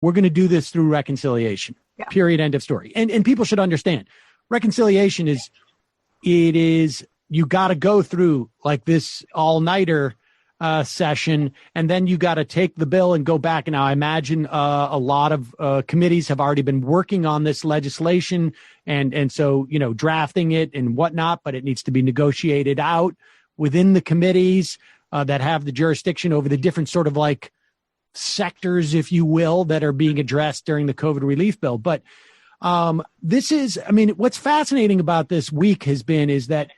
we're going to do this through reconciliation. Yeah. Period. End of story. And people should understand reconciliation is you got to go through like this all-nighter session, and then you got to take the bill and go back. And now I imagine a lot of committees have already been working on this legislation and so, drafting it and whatnot, but it needs to be negotiated out within the committees that have the jurisdiction over the different sort of like sectors, if you will, that are being addressed during the COVID relief bill. But what's fascinating about this week is that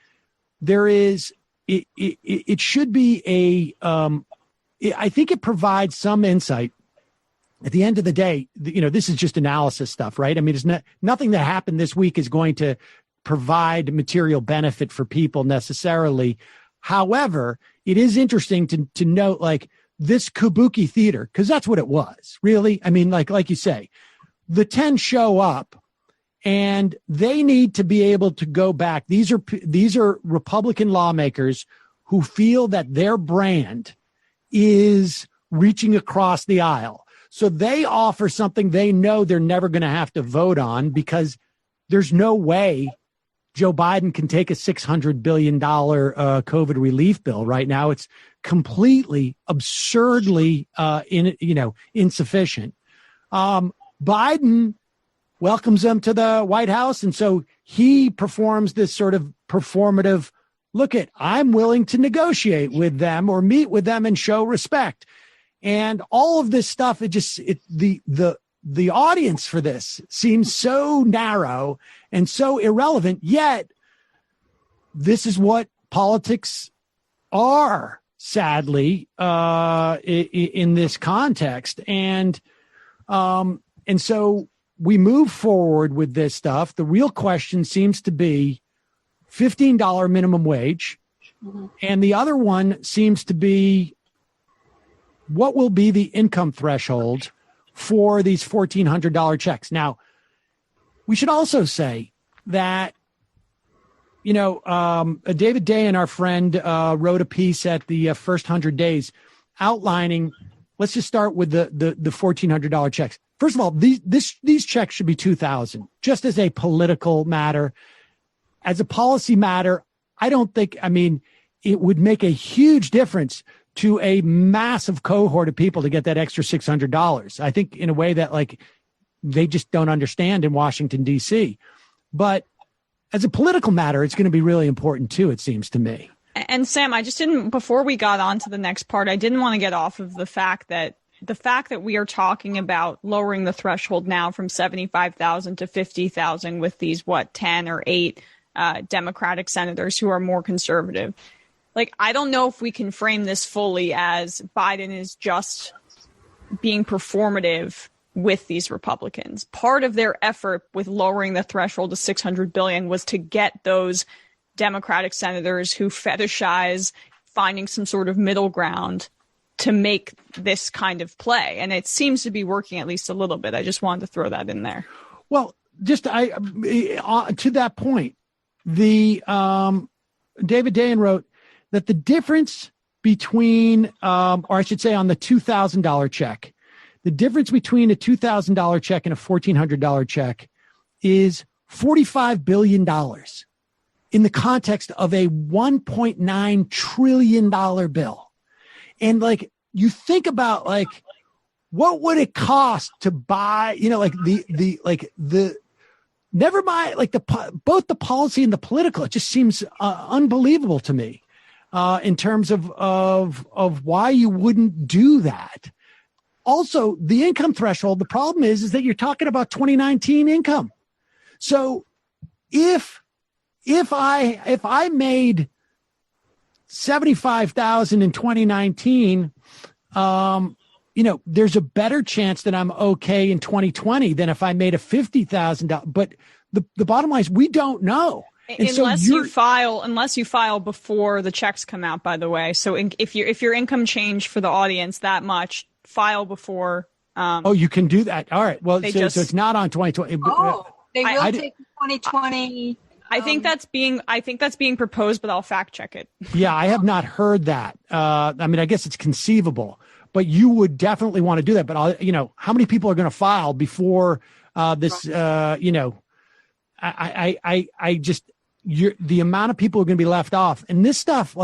there is, it should be I think it provides some insight. At the end of the day, this is just analysis stuff, right? I mean, it's nothing that happened this week is going to provide material benefit for people necessarily. However, it is interesting to note like this kabuki theater, because that's what it was, really. I mean, like you say, the 10 show up and they need to be able to go back. These are Republican lawmakers who feel that their brand is reaching across the aisle. So they offer something they know they're never going to have to vote on because there's no way Joe Biden can take a $600 billion COVID relief bill right now. It's completely, absurdly, insufficient. Biden welcomes them to the White House, and so he performs this sort of performative, I'm willing to negotiate with them or meet with them and show respect. And all of this stuff, the audience for this seems so narrow and so irrelevant, yet this is what politics are, sadly, in this context. And so we move forward with this stuff. The real question seems to be $15 minimum wage. Mm-hmm. And the other one seems to be, what will be the income threshold for these $1,400 checks? Now, we should also say that, David Day and our friend wrote a piece at the first 100 days outlining, let's just start with the $1,400 checks. First of all, these checks should be $2,000, just as a political matter. As a policy matter, I don't think, it would make a huge difference to a massive cohort of people to get that extra $600. I think in a way that they just don't understand in Washington, D.C. But as a political matter, it's going to be really important too, it seems to me. And Sam, before we got on to the next part, I didn't want to get off of the fact that we are talking about lowering the threshold now from 75,000 to 50,000 with these, 10 or 8 Democratic senators who are more conservative. I don't know if we can frame this fully as Biden is just being performative with these Republicans. Part of their effort with lowering the threshold to $600 billion was to get those Democratic senators who fetishize finding some sort of middle ground to make this kind of play. And it seems to be working at least a little bit. I just wanted to throw that in there. Well, to that point, David Dayen wrote that the difference between, or I should say on the $2,000 check, the difference between a $2,000 check and a $1,400 check is $45 billion in the context of a $1.9 trillion bill. And you think about what would it cost to buy, never mind, both the policy and the political, it just seems unbelievable to me. In terms of why you wouldn't do that. Also, the income threshold, the problem is that you're talking about 2019 income. So if I made 75,000 in 2019, there's a better chance that I'm okay in 2020 than if I made a $50,000. But the bottom line is we don't know. And unless you file before the checks come out, by the way. So if your income changed for the audience that much, file before. You can do that. All right. Well, so it's not on 2020. They will take 2020. I think that's being proposed, but I'll fact check it. Yeah, I have not heard that. I guess it's conceivable, but you would definitely want to do that. But how many people are going to file before this? The amount of people are going to be left off, and this stuff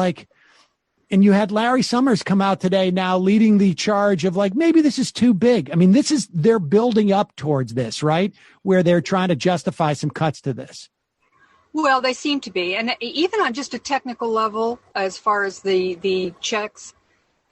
and you had Larry Summers come out today now leading the charge of maybe this is too big. I mean, they're building up towards this, right? Where they're trying to justify some cuts to this. Well, they seem to be. And even on just a technical level, as far as the checks,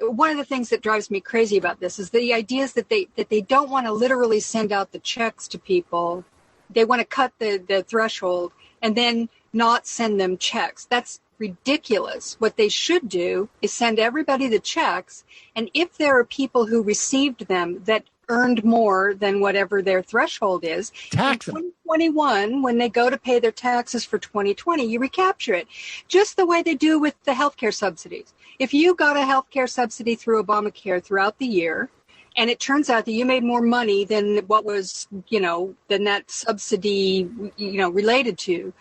one of the things that drives me crazy about this is the ideas that they don't want to literally send out the checks to people. They want to cut the threshold and then not send them checks. That's ridiculous. What they should do is send everybody the checks, and if there are people who received them that earned more than whatever their threshold is, tax in 2021, when they go to pay their taxes for 2020, you recapture it. Just the way they do with the healthcare subsidies. If you got a healthcare subsidy through Obamacare throughout the year, and it turns out that you made more money than what was, than that subsidy, related to,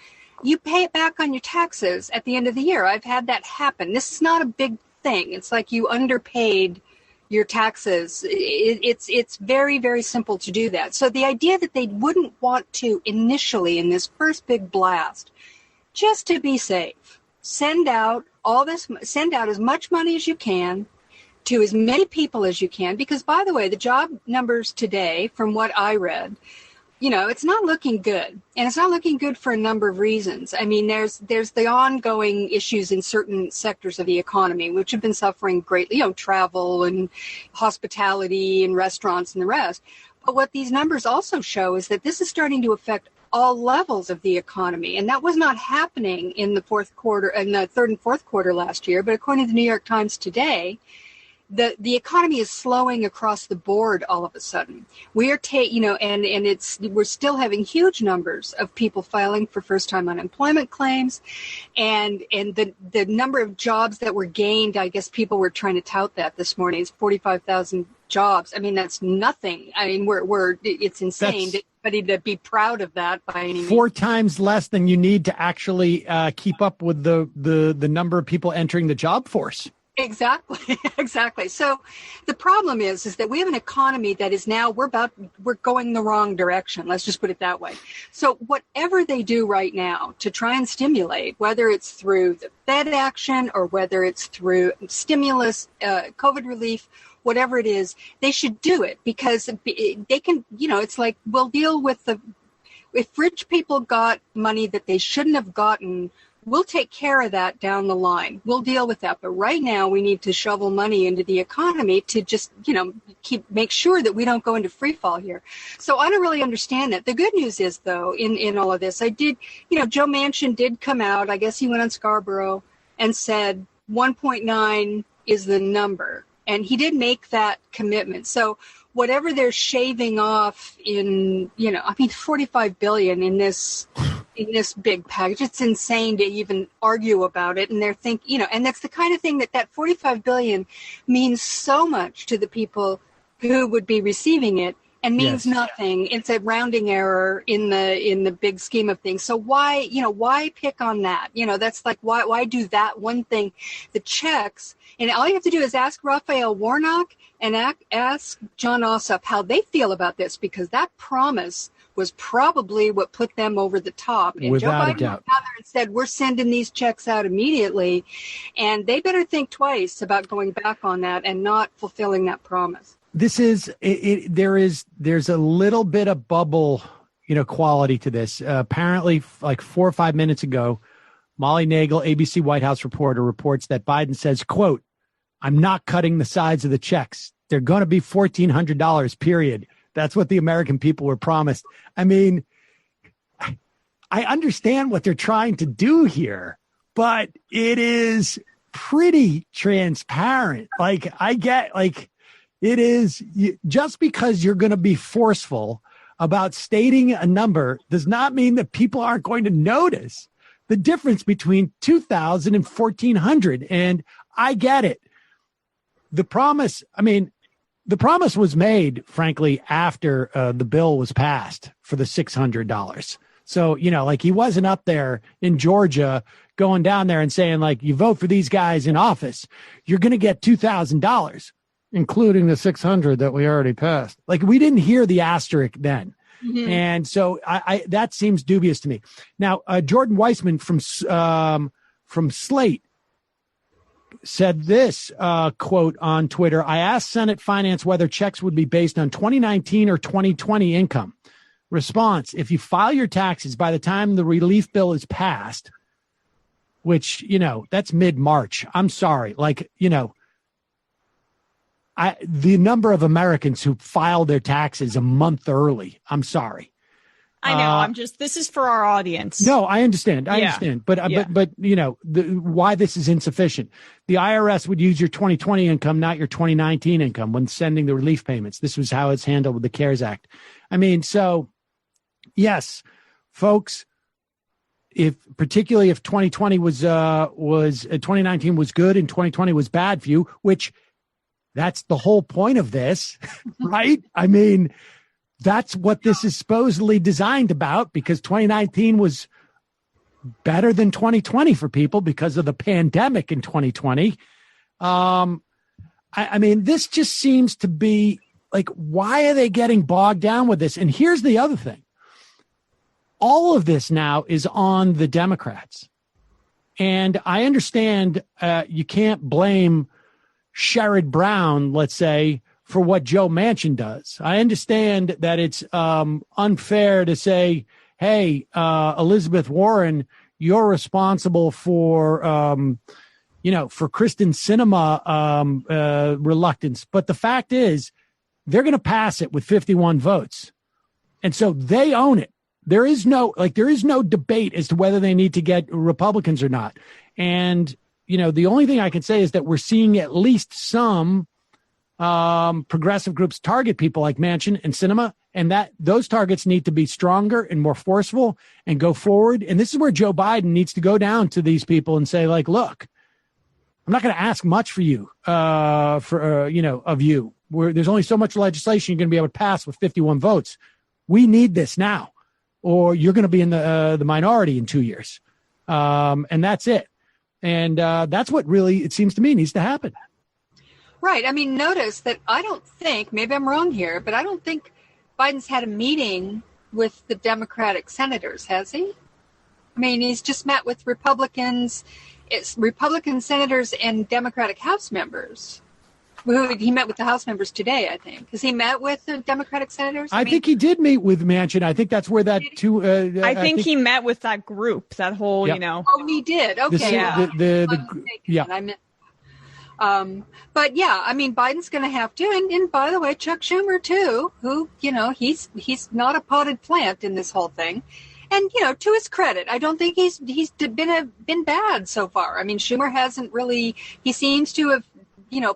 you pay it back on your taxes at the end of the year. I've had that happen. This is not a big thing. It's like you underpaid your taxes. It's very, very simple to do that. So the idea that they wouldn't want to initially in this first big blast, just to be safe, send out as much money as you can to as many people as you can, because by the way, the job numbers today, from what I read, it's not looking good, and it's not looking good for a number of reasons. I mean, there's the ongoing issues in certain sectors of the economy, which have been suffering greatly, travel and hospitality and restaurants and the rest. But what these numbers also show is that this is starting to affect all levels of the economy, and that was not happening in the third and fourth quarter last year. But according to the New York Times today, the economy is slowing across the board all of a sudden. We are we're still having huge numbers of people filing for first-time unemployment claims, and the number of jobs that were gained, I guess people were trying to tout that this morning, is 45,000 jobs. I mean, that's nothing. I mean, it's insane to be proud of that by any means. 4 times less than you need to actually keep up with the number of people entering the job force. Exactly. So the problem is that we have an economy that is now, we're going the wrong direction. Let's just put it that way. So whatever they do right now to try and stimulate, whether it's through the Fed action or whether it's through stimulus, COVID relief, whatever it is, they should do it, because they can, it's like, we'll deal with if rich people got money that they shouldn't have gotten, we'll take care of that down the line. We'll deal with that. But right now we need to shovel money into the economy to just, make sure that we don't go into free fall here. So I don't really understand that. The good news is, though, in all of this, Joe Manchin did come out. I guess he went on Scarborough and said 1.9 is the number. And he did make that commitment. So whatever they're shaving off in, $45 billion in this big package, it's insane to even argue about it. And they're and that's the kind of thing that $45 billion means so much to the people who would be receiving it, and means nothing. It's a rounding error in the big scheme of things. So why pick on that? That's like, why do that one thing? The checks, and all you have to do is ask Raphael Warnock and ask John Ossoff how they feel about this, because that promise was probably what put them over the top. And Without Joe Biden a doubt. went out there and said, we're sending these checks out immediately, and they better think twice about going back on that and not fulfilling that promise. This is there's a little bit of bubble, quality to this. Apparently, like 4 or 5 minutes ago, Molly Nagel, ABC White House reporter, reports that Biden says, quote, "I'm not cutting the sides of the checks. They're going to be $1,400, period." That's what the American people were promised. I mean, I understand what they're trying to do here, but it is pretty transparent. It is, just because you're going to be forceful about stating a number does not mean that people aren't going to notice the difference between 2,000 and 1,400. And I get it. The promise was made, frankly, after the bill was passed for the $600. So, he wasn't up there in Georgia going down there and saying, you vote for these guys in office, you're going to get $2,000. including the 600 that we already passed. Like, we didn't hear the asterisk then. Mhm. And so I that seems dubious to me. Now, Jordan Weissman from Slate said this, quote on Twitter: I asked Senate Finance whether checks would be based on 2019 or 2020 income. Response: if you file your taxes by the time the relief bill is passed, which, that's mid-March. I'm sorry. Like, the number of Americans who filed their taxes a month early. I'm sorry. I know. This is for our audience. No, I understand. I understand. But why this is insufficient. The IRS would use your 2020 income, not your 2019 income, when sending the relief payments. This was how it's handled with the CARES Act. I mean, so yes, folks, particularly if 2020 was 2019 was good and 2020 was bad for you, which that's the whole point of this, right? I mean, that's what this is supposedly designed about, because 2019 was better than 2020 for people because of the pandemic in 2020. I mean, this just seems to be like, why are they getting bogged down with this? And here's the other thing. All of this now is on the Democrats. And I understand you can't blame Sherrod Brown, let's say, for what Joe Manchin does. I understand that it's unfair to say, hey, Elizabeth Warren, you're responsible for, for Kristen Sinema reluctance. But the fact is, they're going to pass it with 51 votes. And so they own it. There is no debate as to whether they need to get Republicans or not. And the only thing I can say is that we're seeing at least some progressive groups target people like Manchin and Sinema, and that those targets need to be stronger and more forceful and go forward. And this is where Joe Biden needs to go down to these people and say, like, look, I'm not going to ask much for you, of you. There's only so much legislation you're going to be able to pass with 51 votes. We need this now, or you're going to be in the minority in 2 years. And that's it. And that's what really, it seems to me, needs to happen. Right. I mean, notice that I don't think, maybe I'm wrong here, but I don't think Biden's had a meeting with the Democratic senators, has he? I mean, he's just met with Republicans. It's Republican senators and Democratic House members. He met with the House members today, I think. Has he met with the Democratic senators? I think he did meet with Manchin. I think that's where that two. I think he met with that group, that whole, Oh, he did. Okay. I meant. But yeah, I mean, Biden's going to have to, and by the way, Chuck Schumer too, who, he's not a potted plant in this whole thing. And, to his credit, I don't think he's been bad so far. I mean, Schumer hasn't really, he seems to have,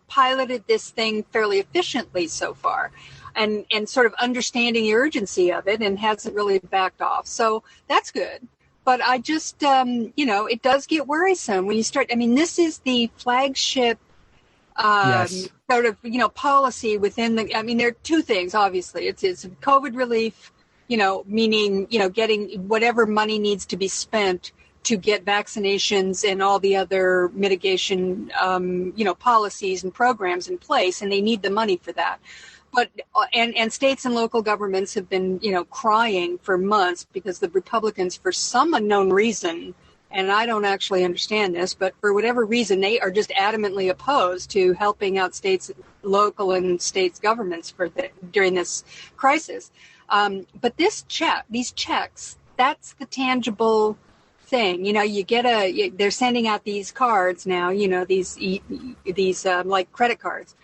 piloted this thing fairly efficiently so far, and sort of understanding the urgency of it, and hasn't really backed off. So that's good. But I just, it does get worrisome when you start. I mean, this is the flagship sort of, policy within the. I mean, there are two things. Obviously, it's COVID relief, meaning getting whatever money needs to be spent to get vaccinations and all the other mitigation, policies and programs in place, and they need the money for that. But and states and local governments have been, crying for months because the Republicans, for some unknown reason, and I don't actually understand this, but for whatever reason, they are just adamantly opposed to helping out states, local and states governments during this crisis. But these checks, that's the tangible thing. You get they're sending out these cards now, these like credit cards.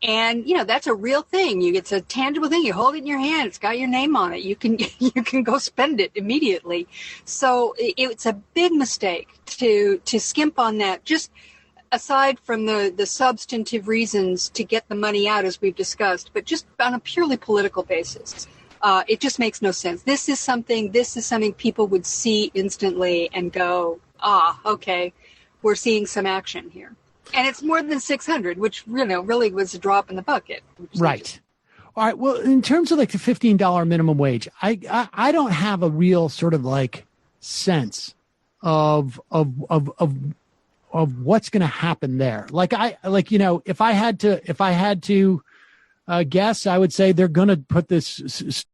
And, that's a real thing. It's a tangible thing. You hold it in your hand. It's got your name on it. You can go spend it immediately. So it's a big mistake to skimp on that, just aside from the substantive reasons to get the money out, as we've discussed, but just on a purely political basis. It just makes no sense. This is something people would see instantly and go, okay, we're seeing some action here. And it's more than 600, which, really was a drop in the bucket. Right. All right. Well, in terms of like the $15 minimum wage, I don't have a real sort of like sense of what's going to happen there. If I had to guess, I would say they're going to put this